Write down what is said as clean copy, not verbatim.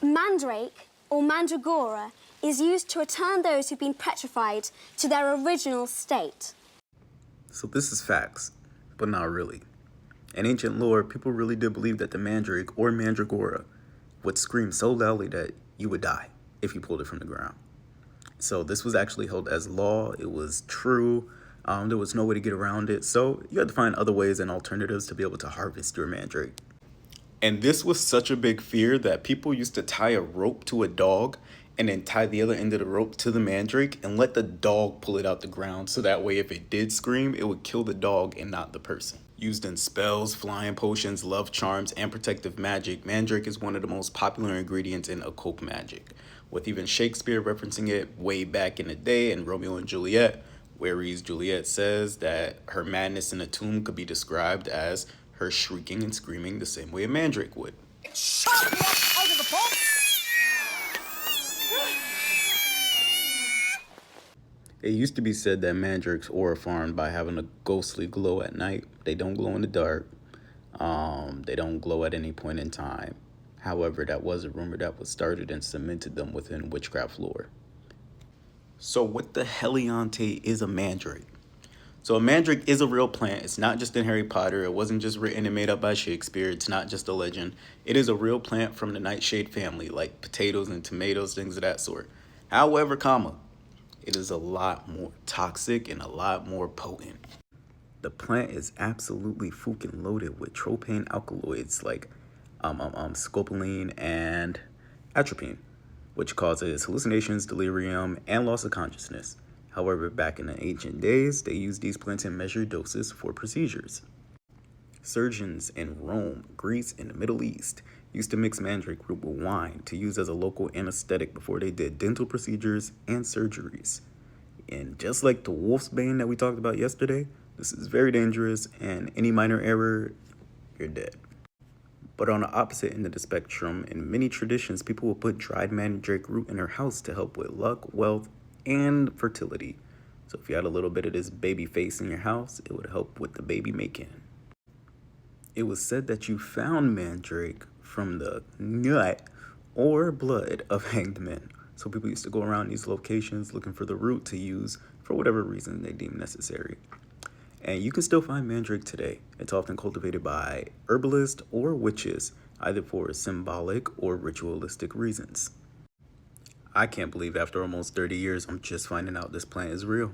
Mandrake, or mandragora, is used to return those who've been petrified to their original state. So this is facts, but not really. In ancient lore, people really did believe that the mandrake or mandragora would scream so loudly that you would die if you pulled it from the ground. So this was actually held as law. It was true. There was no way to get around it. So you had to find other ways and alternatives to be able to harvest your mandrake. And this was such a big fear that people used to tie a rope to a dog and then tie the other end of the rope to the mandrake and let the dog pull it out the ground. So that way, if it did scream, it would kill the dog and not the person. Used in spells, flying potions, love charms, and protective magic, mandrake is one of the most popular ingredients in occult magic, with even Shakespeare referencing it way back in the day in Romeo and Juliet, where Juliet says that her madness in a tomb could be described as her shrieking and screaming the same way a mandrake would. Shut me up out of the box! It used to be said that mandrakes aura farmed by having a ghostly glow at night. They don't glow in the dark. They don't glow at any point in time. However, that was a rumor that was started and cemented them within witchcraft lore. So what the heliante is a mandrake? So a mandrake is a real plant. It's not just in Harry Potter. It wasn't just written and made up by Shakespeare. It's not just a legend. It is a real plant from the nightshade family, like potatoes and tomatoes, things of that sort. However, it is a lot more toxic and a lot more potent. The plant is absolutely fucking loaded with tropane alkaloids like scopolamine and atropine, which causes hallucinations, delirium, and loss of consciousness. However, back in the ancient days, they used these plants in measured doses for procedures. Surgeons in Rome, Greece, and the Middle East used to mix mandrake root with wine to use as a local anesthetic before they did dental procedures and surgeries. And just like the wolf's bane that we talked about yesterday, this is very dangerous, and any minor error, you're dead. But on the opposite end of the spectrum, in many traditions, people will put dried mandrake root in their house to help with luck, wealth, and fertility. So if you had a little bit of this baby face in your house, it would help with the baby making. It was said that you found mandrake from the nut or blood of hanged men. So people used to go around these locations looking for the root to use for whatever reason they deem necessary. And you can still find mandrake today. It's often cultivated by herbalists or witches, either for symbolic or ritualistic reasons. I can't believe after almost 30 years, I'm just finding out this plant is real.